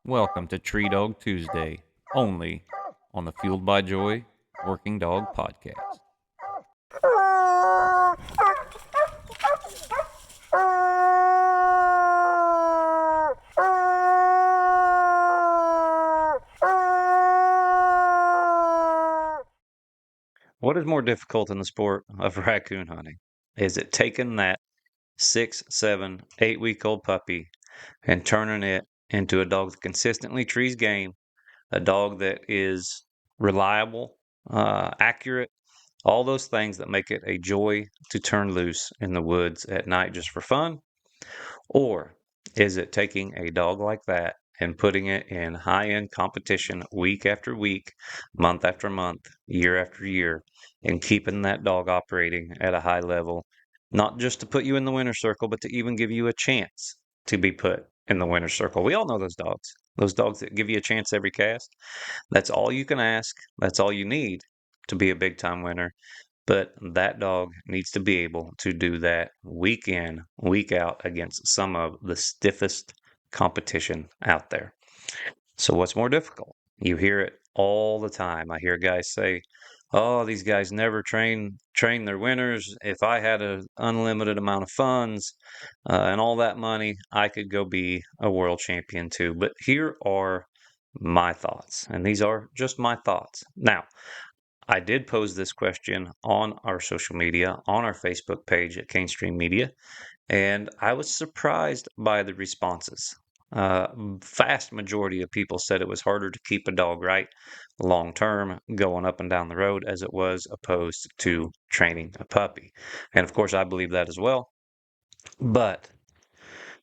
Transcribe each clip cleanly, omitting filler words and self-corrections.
Welcome to Tree Dog Tuesday, only on the Fueled by Joy Working Dog Podcast. What is more difficult in the sport of raccoon hunting? Is it taking that 6, 7, 8 week old puppy and turning it into a dog that consistently trees game, a dog that is reliable, accurate, all those things that make it a joy to turn loose in the woods at night just for fun? Or is it taking a dog like that and putting it in high-end competition week after week, month after month, year after year, and keeping that dog operating at a high level, not just to put you in the winner's circle, but to even give you a chance to be put in the winner's circle? We all know those dogs that give you a chance every cast. That's all you can ask. That's all you need to be a big time winner. But that dog needs to be able to do that week in, week out against some of the stiffest competition out there. So what's more difficult? You hear it all the time. I hear guys say, "Oh, these guys never train their winners. If I had an unlimited amount of funds and all that money, I could go be a world champion too." But here are my thoughts, and these are just my thoughts. Now, I did pose this question on our social media, on our Facebook page at Canestream Media, and I was surprised by the responses. Vast majority of people said it was harder to keep a dog right long term going up and down the road as it was opposed to training a puppy. And of course, I believe that as well. But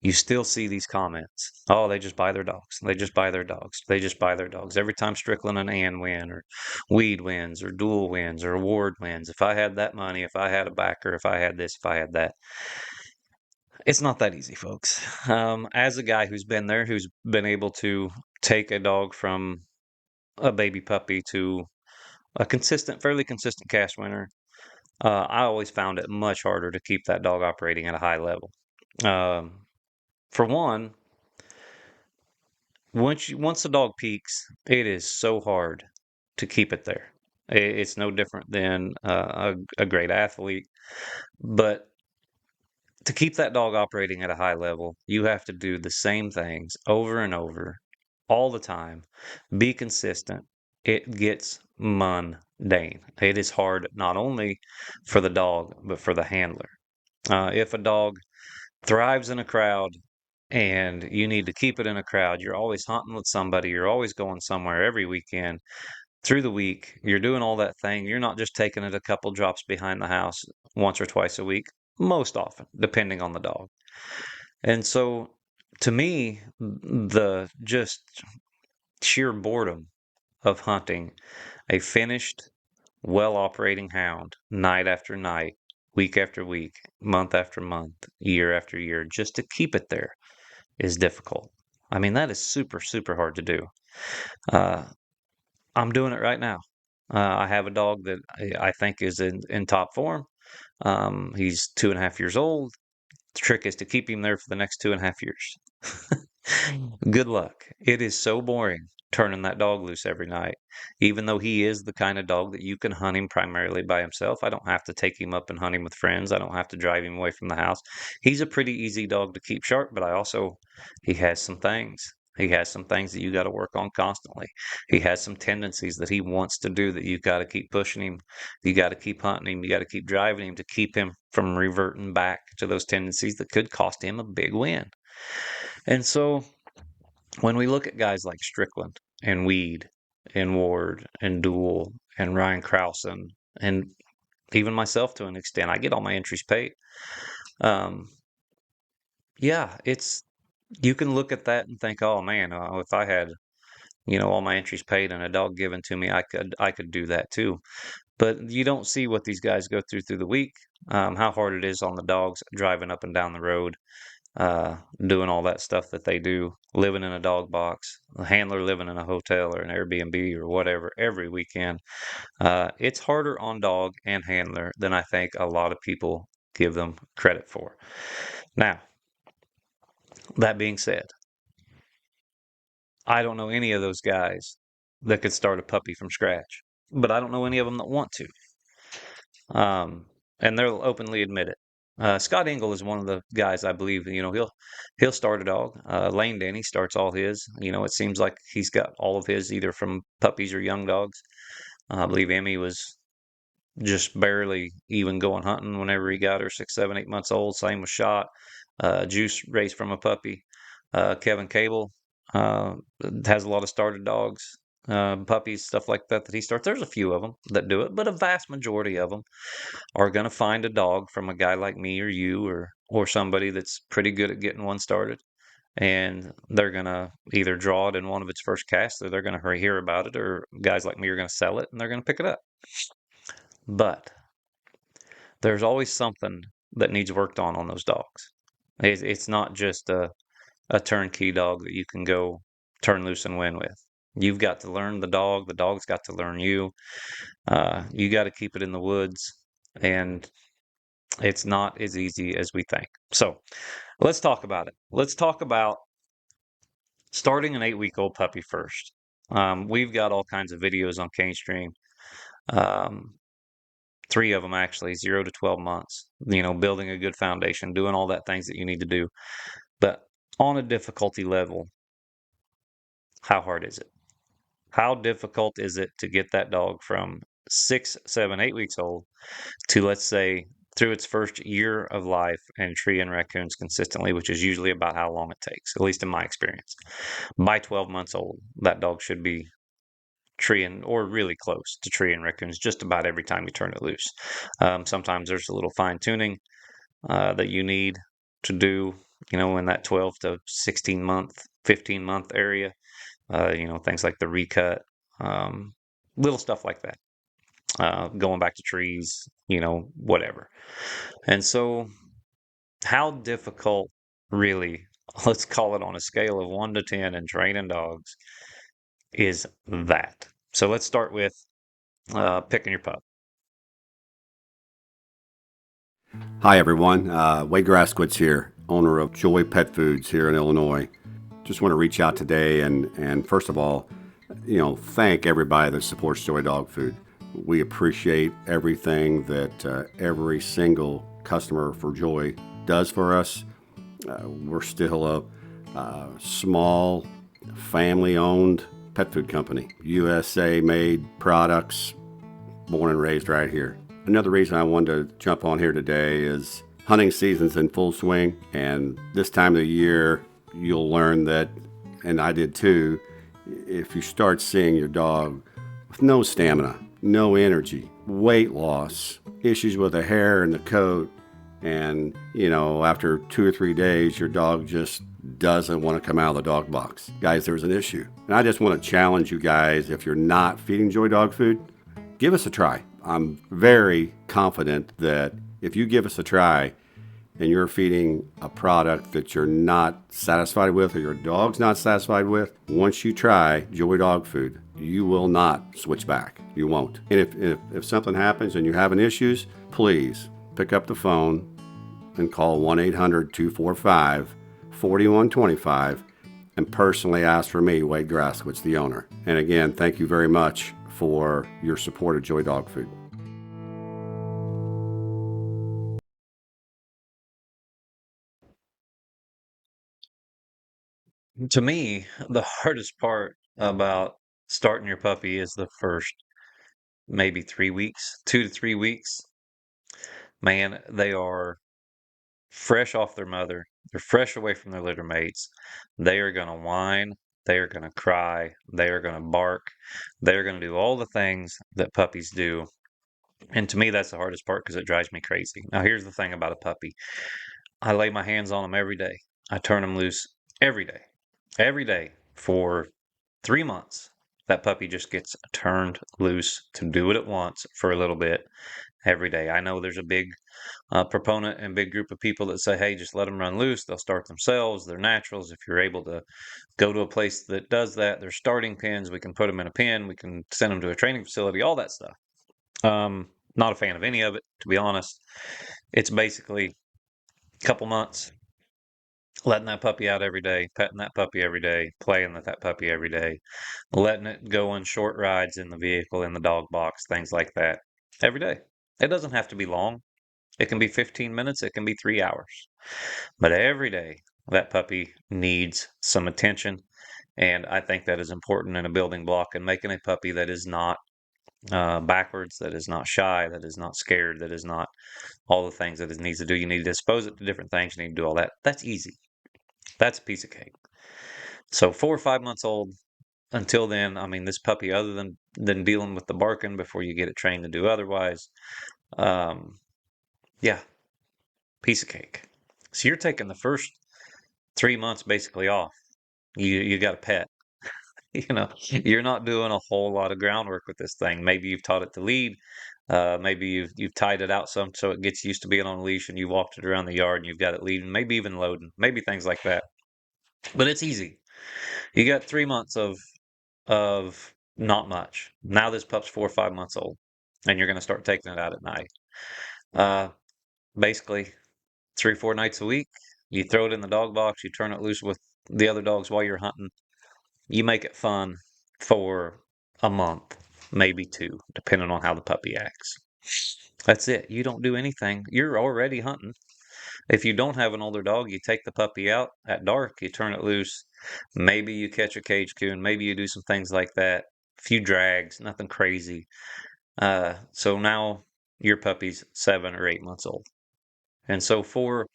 you still see these comments. Oh, they just buy their dogs. They just buy their dogs. They just buy their dogs. Every time Strickland and Ann win, or Weed wins, or Duel wins, or Award wins, if I had that money, if I had a backer, if I had this, if I had that. It's not that easy, folks. As a guy who's been there, who's been able to take a dog from a baby puppy to a fairly consistent cast winner, I always found it much harder to keep that dog operating at a high level. Um, for one, once the dog peaks, it is so hard to keep it there. It's no different than a great athlete, but to keep that dog operating at a high level, you have to do the same things over and over, all the time. Be consistent. It gets mundane. It is hard not only for the dog but for the handler. If a dog thrives in a crowd and you need to keep it in a crowd. You're always hunting with somebody. You're always going somewhere every weekend through the week. You're doing all that thing. You're not just taking it a couple drops behind the house once or twice a week, most often, depending on the dog. And so to me, the just sheer boredom of hunting a finished, well operating hound night after night, week after week, month after month, year after year, just to keep it there is difficult. I mean, that is super, super hard to do. Uh, I'm doing it right now. I have a dog that I think is in top form. He's 2.5 years old. The trick is to keep him there for the next 2.5 years. Good luck. It is so boring turning that dog loose every night. Even though he is the kind of dog that you can hunt him primarily by himself, I don't have to take him up and hunt him with friends. I don't have to drive him away from the house. He's a pretty easy dog to keep sharp, but he has some things. He has some things that you got to work on constantly. He has some tendencies that he wants to do that you got to keep pushing him. You got to keep hunting him. You got to keep driving him to keep him from reverting back to those tendencies that could cost him a big win. And so when we look at guys like Strickland and Weed and Ward and Duel and Ryan Krausen and even myself to an extent, I get all my entries paid. Um, yeah, it's you can look at that and think, oh man, if I had all my entries paid and a dog given to me, I could do that too. But you don't see what these guys go through the week, how hard it is on the dogs driving up and down the road, uh, doing all that stuff that they do, living in a dog box, a handler living in a hotel or an Airbnb or whatever every weekend. It's harder on dog and handler than I think a lot of people give them credit for. Now, that being said, I don't know any of those guys that could start a puppy from scratch, but I don't know any of them that want to. And they'll openly admit it. Scott Engel is one of the guys I believe, he'll start a dog. Lane Danny starts all his. It seems like he's got all of his either from puppies or young dogs. I believe Emmy was just barely even going hunting whenever he got her 6, 7, 8 months old. Same with Shot. Juice raised from a puppy. Kevin Cable uh, has a lot of started dogs, puppies, stuff like that he starts. There's a few of them that do it, but a vast majority of them are going to find a dog from a guy like me or you or somebody that's pretty good at getting one started. And they're going to either draw it in one of its first casts or they're going to hear about it, or guys like me are going to sell it and they're going to pick it up. But there's always something that needs worked on those dogs. It's not just a turnkey dog that you can go turn loose and win with. You've got to learn the dog's got to learn you. You got to keep it in the woods, and it's not as easy as we think. So let's talk about it. Let's talk about starting an 8-week-old puppy first. We've got all kinds of videos on CaneStream. Um, three of them actually, 0 to 12 months. Building a good foundation, doing all that things that you need to do. But on a difficulty level, how hard is it? How difficult is it to get that dog from 6, 7, 8 weeks old to, let's say, through its first year of life and treeing raccoons consistently, which is usually about how long it takes, at least in my experience. By 12 months old, that dog should be treeing or really close to treeing raccoons just about every time you turn it loose. Sometimes there's a little fine tuning that you need to do, in that 12 to 16 month, 15-month area. Things like the recut, um, little stuff like that. Going back to trees, whatever. And so, how difficult, really, let's call it on a scale of 1 to 10 in training dogs, is that? So, let's start with picking your pup. Hi, everyone. Wade Graskowitz here, owner of Joy Pet Foods here in Illinois. Just want to reach out today and first of all, thank everybody that supports Joy Dog Food. We appreciate everything that every single customer for Joy does for us. We're still a small, family-owned pet food company. USA-made products, born and raised right here. Another reason I wanted to jump on here today is hunting season's in full swing, and this time of the year, you'll learn that, and I did too, if you start seeing your dog with no stamina, no energy, weight loss, issues with the hair and the coat, and after 2 or 3 days, your dog just doesn't want to come out of the dog box. Guys, there's an issue. And I just want to challenge you guys, if you're not feeding Joy Dog Food, give us a try. I'm very confident that if you give us a try and you're feeding a product that you're not satisfied with or your dog's not satisfied with, once you try Joy Dog Food, you will not switch back. You won't. And if something happens and you're having issues, please pick up the phone and call 1-800-245-4125 and personally ask for me, Wade Graskowitz, the owner. And again, thank you very much for your support of Joy Dog Food. To me, the hardest part about starting your puppy is the first maybe 3 weeks, 2 to 3 weeks. Man, they are fresh off their mother. They're fresh away from their litter mates. They are going to whine. They are going to cry. They are going to bark. They're going to do all the things that puppies do. And to me, that's the hardest part because it drives me crazy. Now, here's the thing about a puppy. I lay my hands on them every day. I turn them loose every day for 3 months. That puppy just gets turned loose to do what it wants for a little bit every day. I know there's a big proponent and big group of people that say, hey, just let them run loose. They'll start themselves. They're naturals. If you're able to go to a place that does that, there's starting pens. We can put them in a pen. We can send them to a training facility, all that stuff. Not a fan of any of it, to be honest. It's basically a couple months. letting that puppy out every day, petting that puppy every day, playing with that puppy every day, letting it go on short rides in the vehicle, in the dog box, things like that every day. It doesn't have to be long. It can be 15 minutes, it can be 3 hours. But every day, that puppy needs some attention. And I think that is important in a building block and making a puppy that is not backwards, that is not shy, that is not scared, that is not all the things that it needs to do. You need to expose it to different things. You need to do all that. That's easy. That's a piece of cake. So 4 or 5 months old, until then, I mean, this puppy, other than dealing with the barking before you get it trained to do otherwise, um, yeah, piece of cake. So you're taking the first 3 months basically off. You got a pet. You're not doing a whole lot of groundwork with this thing. Maybe you've taught it to lead. Maybe you've tied it out some so it gets used to being on a leash, and you walked it around the yard and you've got it leading, maybe even loading, maybe things like that. But it's easy. You got 3 months of not much. Now this pup's 4 or 5 months old, and you're going to start taking it out at night. Uh, Basically 3 or 4 nights a week. You throw it in the dog box. You turn it loose with the other dogs while you're hunting. You make it fun for a month, maybe two, depending on how the puppy acts. That's it. You don't do anything. You're already hunting. If you don't have an older dog, you take the puppy out at dark, you turn it loose. Maybe you catch a cage coon. Maybe you do some things like that. A few drags, nothing crazy. So now your puppy's 7 or 8 months old. And so for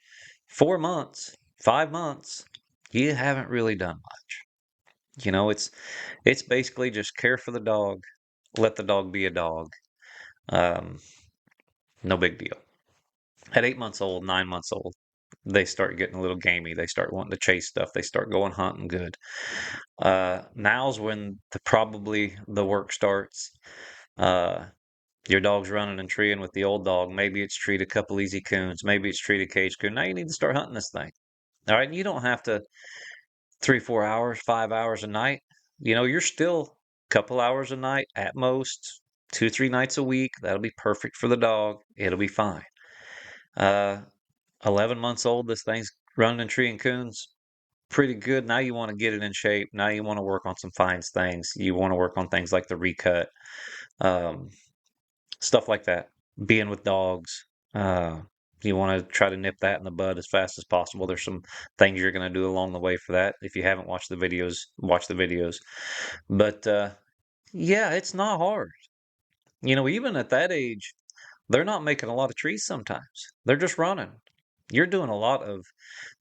4 months, 5 months, you haven't really done much. It's basically just care for the dog, let the dog be a dog. Um, no big deal. At 8 months old, 9 months old, they start getting a little gamey. They start wanting to chase stuff. They start going hunting good. Now's when probably the work starts. Uh, your dog's running and treeing with the old dog. Maybe it's treat a couple easy coons. Maybe it's treat a cage coon. Now you need to start hunting this thing. All right, and you don't have to 3, 4 hours, 5 hours a night. You're still a couple hours a night at most, 2, 3 nights a week. That'll be perfect for the dog. It'll be fine. Uh, 11 months old, this thing's running and treeing coons. Pretty good. Now you want to get it in shape. Now you want to work on some fines things. You want to work on things like the recut, um, stuff like that. Being with dogs. Uh, you want to try to nip that in the bud as fast as possible. There's some things you're going to do along the way for that. If you haven't watched the videos, watch the videos. But yeah, it's not hard. Even at that age, they're not making a lot of trees sometimes. They're just running. You're doing a lot of,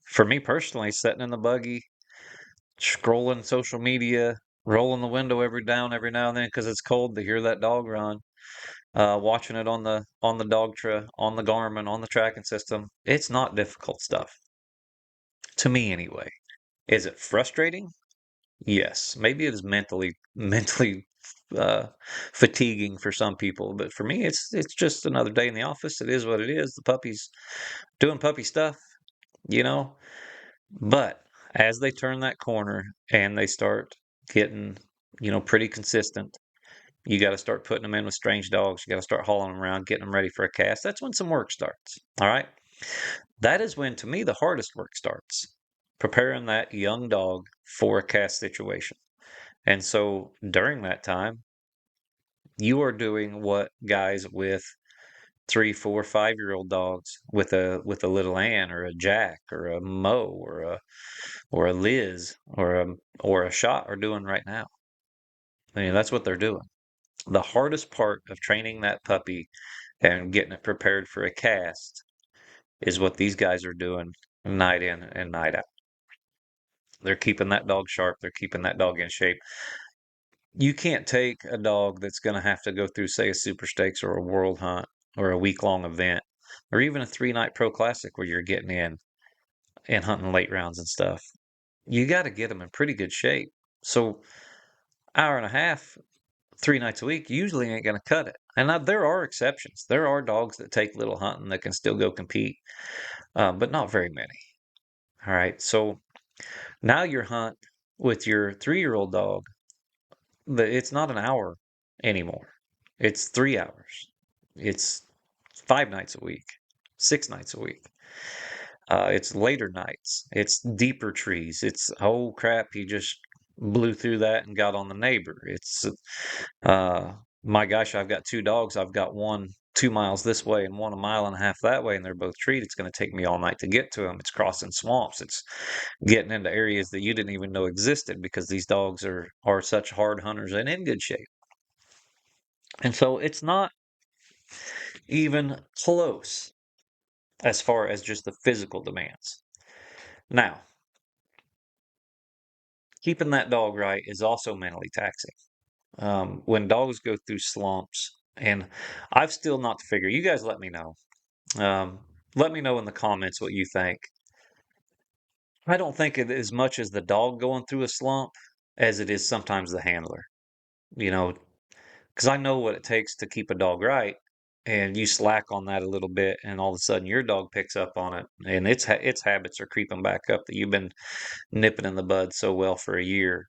for me personally, sitting in the buggy, scrolling social media, rolling the window every now and then because it's cold to hear that dog run. Watching it on the Dogtra, on the Garmin, on the tracking system. It's not difficult stuff to me anyway. Is it frustrating? Yes. Maybe it is mentally uh, fatiguing for some people, but for me, it's just another day in the office. It is what it is. The puppy's doing puppy stuff, you know. But as they turn that corner and they start getting, pretty consistent, you got to start putting them in with strange dogs. You got to start hauling them around, getting them ready for a cast. That's when some work starts. All right. That is when, to me, the hardest work starts. Preparing that young dog for a cast situation. And so during that time, you are doing what guys with 3, 4, 5-year-old dogs with a little Ann or a Jack or a Mo or a Liz or a Shot are doing right now. I mean, that's what they're doing. The hardest part of training that puppy and getting it prepared for a cast is what these guys are doing night in and night out. They're keeping that dog sharp. They're keeping that dog in shape. You can't take a dog that's going to have to go through, say, a super stakes or a world hunt or a week-long event or even a 3-night pro classic where you're getting in and hunting late rounds and stuff. You got to get them in pretty good shape. So hour and a half, 3 nights a week usually ain't going to cut it. And now, there are exceptions. There are dogs that take little hunting that can still go compete, but not very many. All right. So now your hunt with your 3-year-old dog, it's not an hour anymore. It's 3 hours. It's 5 nights a week, 6 nights a week. It's later nights. It's deeper trees. It's, oh crap, he just blew through that and got on the neighbor. It's, my gosh, I've got two dogs. I've got one 2 miles this way and one a mile and a half that way, and they're both treed. It's going to take me all night to get to them. It's crossing swamps. It's getting into areas that you didn't even know existed because these dogs are such hard hunters and in good shape. And so it's not even close as far as just the physical demands. Now, keeping that dog right is also mentally taxing. When dogs go through slumps, and I've still not to figure, you guys let me know. Um, let me know in the comments what you think. I don't think it as much as the dog going through a slump as it is sometimes the handler, you know, because I know what it takes to keep a dog right. And you slack on that a little bit, and all of a sudden your dog picks up on it, and its habits are creeping back up that you've been nipping in the bud so well for a year.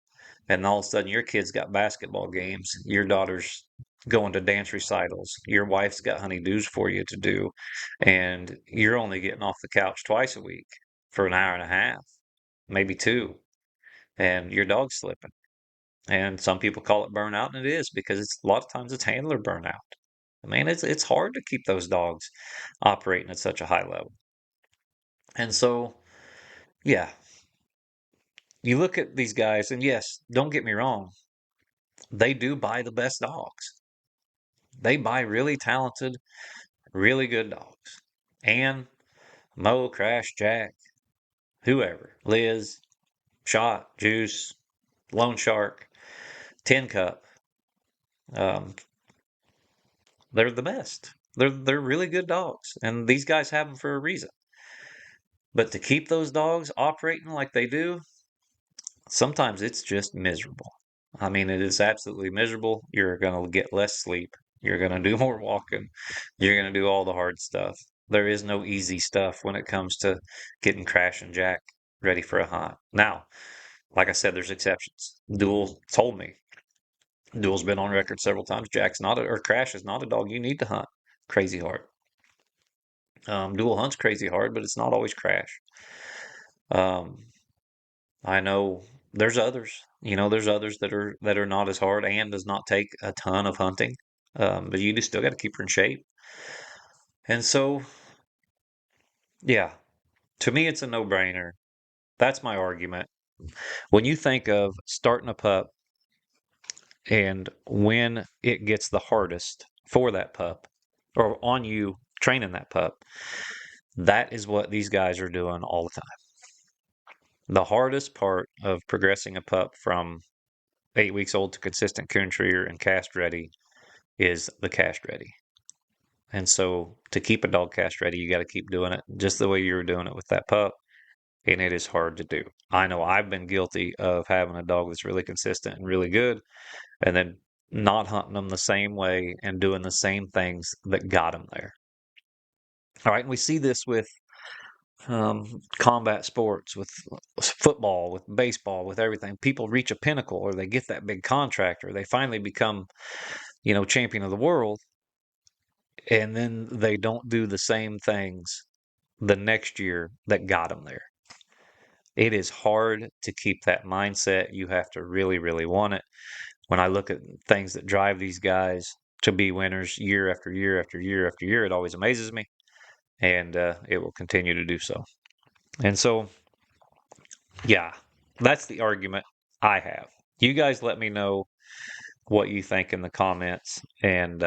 And all of a sudden your kid's got basketball games, your daughter's going to dance recitals, your wife's got honeydews for you to do, and you're only getting off the couch twice a week for an hour and a half, maybe two, and your dog's slipping. And some people call it burnout, and it is because it's a lot of times it's handler burnout. I mean, it's hard to keep those dogs operating at such a high level. And so, yeah, you look at these guys, and yes, don't get me wrong, they do buy the best dogs. They buy really talented, really good dogs. Ann, Mo, Crash, Jack, whoever, Liz, Shot, Juice, Lone Shark, Tin Cup. Um, they're the best. They're really good dogs, and these guys have them for a reason. But to keep those dogs operating like they do, sometimes it's just miserable. I mean, it is absolutely miserable. You're going to get less sleep. You're going to do more walking. You're going to do all the hard stuff. There is no easy stuff when it comes to getting Crash and Jack ready for a hunt. Now, like I said, there's exceptions. Duel told me. Duel's been on record several times. Jack's not or Crash is not a dog you need to hunt crazy hard. Duel hunts crazy hard, but it's not always Crash. Um, I know there's others. There's others that are not as hard and does not take a ton of hunting. But you just still got to keep her in shape. And so, yeah, to me, it's a no-brainer. That's my argument. When you think of starting a pup and when it gets the hardest for that pup or on you training that pup, that is what these guys are doing all the time. The hardest part of progressing a pup from 8 weeks old to consistent coon treer and cast ready is the cast ready. And so to keep a dog cast ready, you got to keep doing it just the way you were doing it with that pup. And it is hard to do. I know I've been guilty of having a dog that's really consistent and really good, and then not hunting them the same way and doing the same things that got them there. All right. And we see this with combat sports, with football, with baseball, with everything. People reach a pinnacle or they get that big contract or they finally become, champion of the world. And then they don't do the same things the next year that got them there. It is hard to keep that mindset. You have to really, really want it. When I look at things that drive these guys to be winners year after year after year after year, it always amazes me, and it will continue to do so. And so, yeah, that's the argument I have. You guys let me know what you think in the comments, and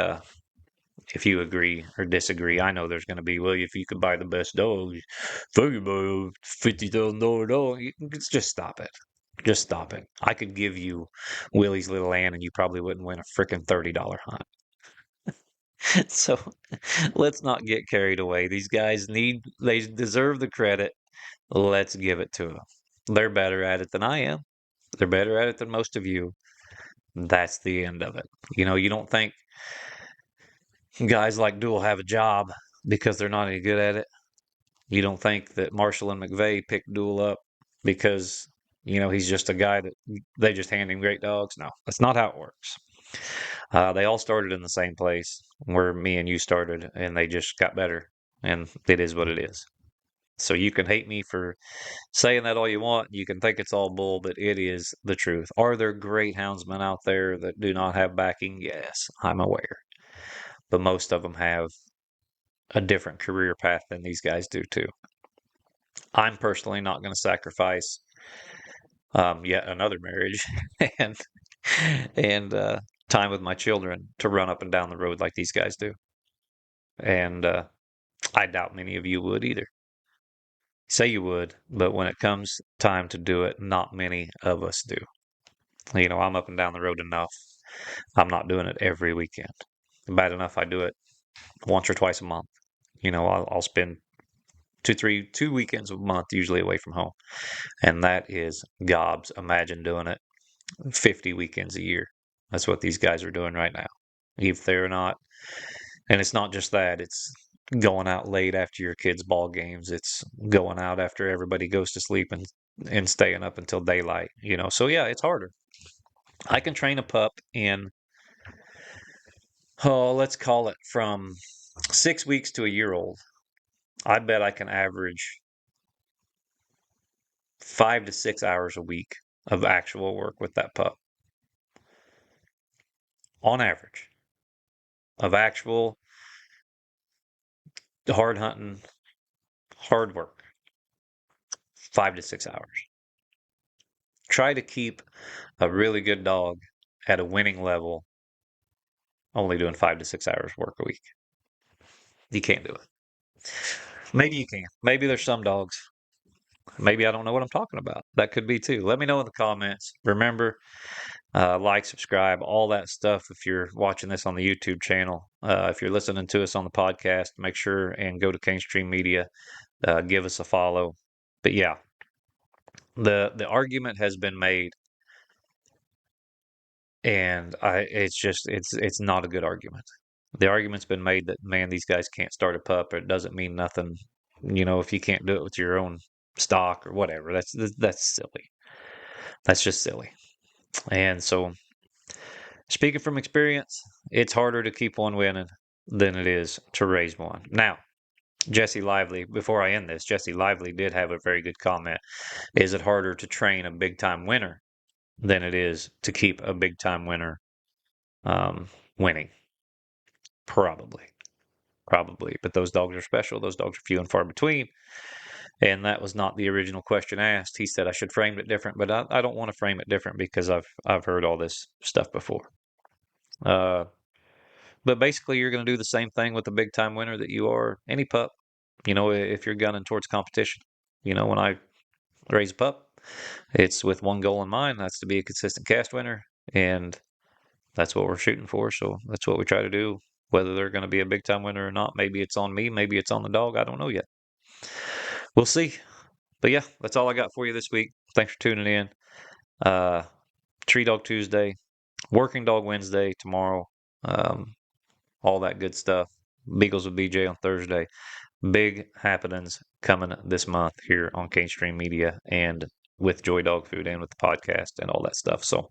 if you agree or disagree. I know there's going to be, well, if you could buy the best dog, if I could buy a $50,000 dog, just stop it. Just stop it. I could give you Willie's Little Ann and you probably wouldn't win a freaking $30 hunt. So let's not get carried away. These guys they deserve the credit. Let's give it to them. They're better at it than I am. They're better at it than most of you. That's the end of it. You don't think guys like Duel have a job because they're not any good at it. You don't think that Marshall and McVeigh picked Duel up because, he's just a guy that they just hand him great dogs? No, that's not how it works. They all started in the same place where me and you started, and they just got better. And it is what it is. So you can hate me for saying that all you want. You can think it's all bull, but it is the truth. Are there great houndsmen out there that do not have backing? Yes, I'm aware. But most of them have a different career path than these guys do too. I'm personally not going to sacrifice yet another marriage and and time with my children to run up and down the road like these guys do. And I doubt many of you would either. Say you would, but when it comes time to do it, not many of us do. I'm up and down the road enough. I'm not doing it every weekend. Bad enough I do it once or twice a month. I'll spend 2 weekends a month usually away from home, and that is gobs. Imagine doing it 50 weekends a year. That's what these guys are doing right now. If they're not, and it's not just that, it's going out late after your kids' ball games. It's going out after everybody goes to sleep and staying up until daylight. So yeah, it's harder. I can train a pup in, oh, let's call it from 6 weeks to a year old. I bet I can average 5 to 6 hours a week of actual work with that pup on average of actual hard hunting, hard work, 5 to 6 hours. Try to keep a really good dog at a winning level, only doing 5 to 6 hours work a week. You can't do it. Maybe you can. Maybe there's some dogs. Maybe I don't know what I'm talking about. That could be too. Let me know in the comments. Remember, like, subscribe, all that stuff. If you're watching this on the YouTube channel, if you're listening to us on the podcast, make sure and go to Cane Stream Media. Give us a follow. But yeah, the argument has been made, and it's not a good argument. The argument's been made that, man, these guys can't start a pup, or it doesn't mean nothing. If you can't do it with your own stock or whatever, that's silly. That's just silly. And so, speaking from experience, it's harder to keep one winning than it is to raise one. Now, Jesse Lively, before I end this, Jesse Lively did have a very good comment. Is it harder to train a big time winner than it is to keep a big time winner winning? Probably. Probably. But those dogs are special. Those dogs are few and far between. And that was not the original question asked. He said I should frame it different, but I don't want to frame it different because I've heard all this stuff before. Uh, but basically, you're going to do the same thing with a big time winner that you are any pup. If you're gunning towards competition. When I raise a pup, it's with one goal in mind. That's to be a consistent cast winner, and that's what we're shooting for. So that's what we try to do. Whether they're going to be a big time winner or not, maybe it's on me, maybe it's on the dog. I don't know yet. We'll see. But yeah, that's all I got for you this week. Thanks for tuning in. Tree Dog Tuesday, Working Dog Wednesday tomorrow, all that good stuff. Beagles with BJ on Thursday. Big happenings coming this month here on Cane Stream Media and with Joy Dog Food and with the podcast and all that stuff. So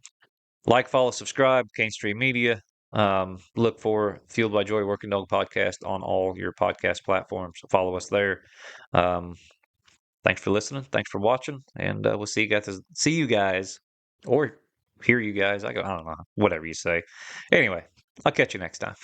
like, follow, subscribe, Cane Stream Media. Look for Fueled by Joy Working Dog podcast on all your podcast platforms. Follow us there. Um, Thanks for listening. Thanks for watching, and we'll see you guys. See you guys, or hear you guys. I don't know, whatever you say. Anyway, I'll catch you next time.